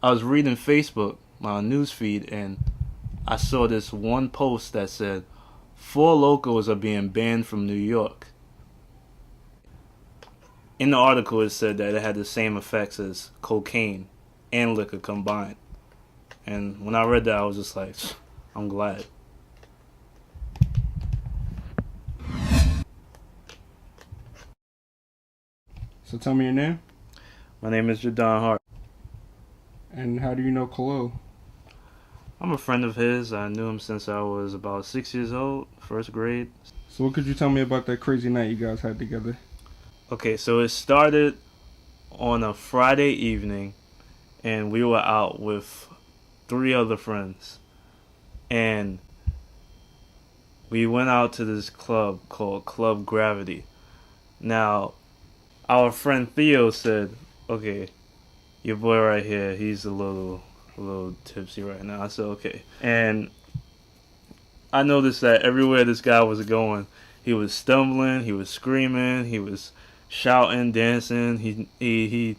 I was reading Facebook, my news feed, and I saw this one post that said 4 locals are being banned from New York. In the article, it said that it had the same effects as cocaine and liquor combined. And when I read that, I was just like, I'm glad. So tell me your name. My name is Jadon Hart. And how do you know Khalil? I'm a friend of his. I knew him since I was about 6 years old, first grade. So what could you tell me about that crazy night you guys had together? Okay, so it started on a Friday evening, and we were out with 3 other friends. And we went out to this club called Club Gravity. Now, our friend Theo said, okay, your boy right here, he's a little tipsy right now. I said, okay. And I noticed that everywhere this guy was going, he was stumbling, he was screaming, he was shouting, dancing. He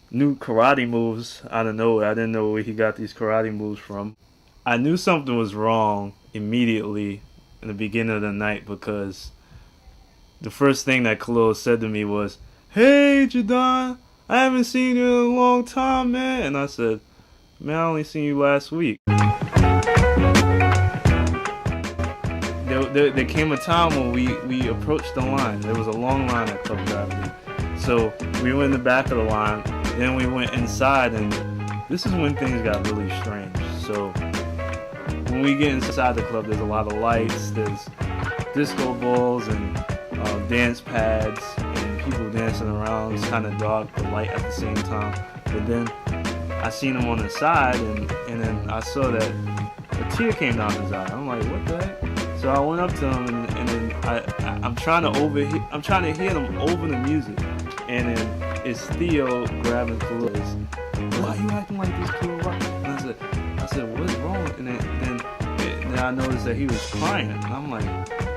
knew karate moves out of nowhere. I didn't know where he got these karate moves from. I knew something was wrong immediately in the beginning of the night because the first thing that Khalil said to me was, "Hey, Jadon, I haven't seen you in a long time, man." And I said, "Man, I only seen you last week." There came a time when we approached the line. There was a long line at Club Gravity. So we went in the back of the line, then we went inside, and this is when things got really strange. So when we get inside the club, there's a lot of lights, there's disco balls and dance pads, and people dancing around. It's kind of dark, but light at the same time. But then I seen him on the side, and then I saw that a tear came down his eye. I'm like, what the heck? So I went up to him, and then I'm trying to hear them over the music, and then it's Theo grabbing Khalil. Why are you acting like this, Khalil? And I said, what's wrong? And then I noticed that he was crying. And I'm like,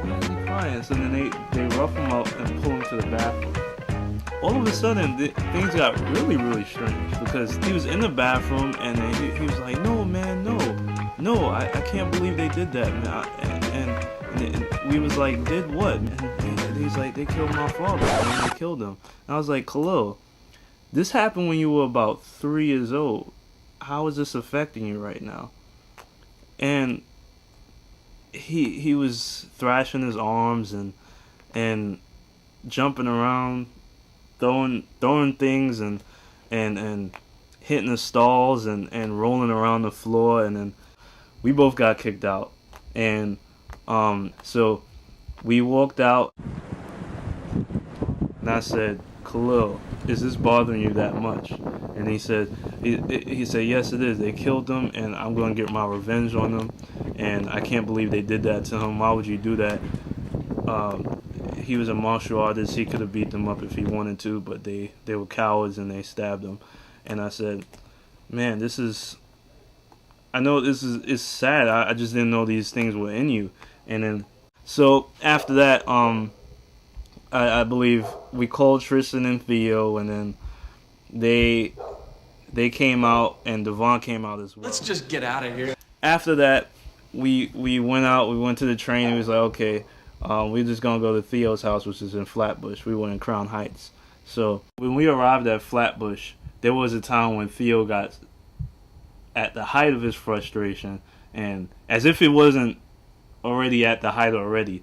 why is he crying? So then they rough him up and pull him to the bathroom. All of a sudden, things got really, really strange because he was in the bathroom, and then he was like, no, man, no, I can't believe they did that, man. And we was like, did what? And he's like, they killed my father, and they killed him. And I was like, Khalil, this happened when you were about 3 years old. How is this affecting you right now? And he was thrashing his arms and jumping around, throwing things and hitting the stalls and rolling around the floor, and then we both got kicked out. And so we walked out, and I said, Khalil, is this bothering you that much? And he said, yes, it is. They killed him, and I'm going to get my revenge on them, and I can't believe they did that to him. Why would you do that? He was a martial artist. He could have beat them up if he wanted to, but they were cowards, and they stabbed him. And I said, man, I know it's sad. I just didn't know these things were in you. And then, so after that, I believe we called Tristan and Theo, and then they came out, and Devon came out as well. Let's just get out of here. After that, we went out. We went to the train. And we was like, okay, we're just gonna go to Theo's house, which is in Flatbush. We were in Crown Heights. So when we arrived at Flatbush, there was a time when Theo got at the height of his frustration, and as if it wasn't already at the height already,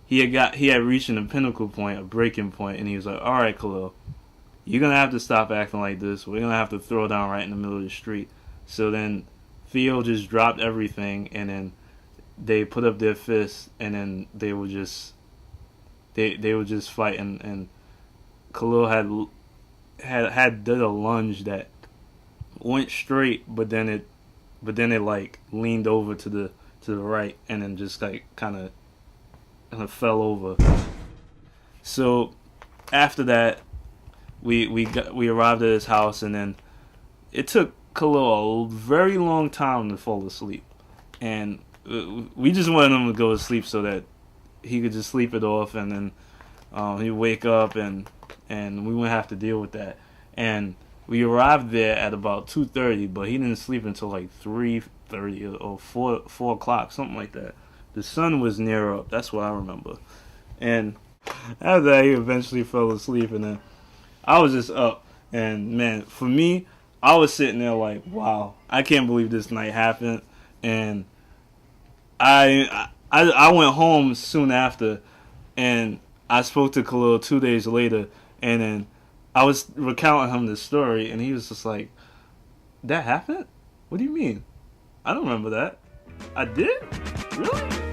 he had reached a pinnacle point, a breaking point, and he was like, all right, Khalil, you're gonna have to stop acting like this. We're gonna have to throw down right in the middle of the street. So then Theo just dropped everything, and then they put up their fists, and then they were just fighting, and Khalil had did a lunge that went straight, but then it like leaned over to the right, and then just like kind of fell over. So after that, we arrived at his house, and then it took Khalil a very long time to fall asleep, and we just wanted him to go to sleep so that he could just sleep it off, and then he'd wake up, and we wouldn't have to deal with that. And We arrived there at about 2:30, but he didn't sleep until like 3:30 or 4 o'clock, something like that. The sun was near up. That's what I remember. And after that, he eventually fell asleep, and then I was just up. And man, for me, I was sitting there like, wow, I can't believe this night happened. And I went home soon after, and I spoke to Khalil 2 days later, and then I was recounting him this story, and he was just like, "That happened? What do you mean? I don't remember that. I did? Really?"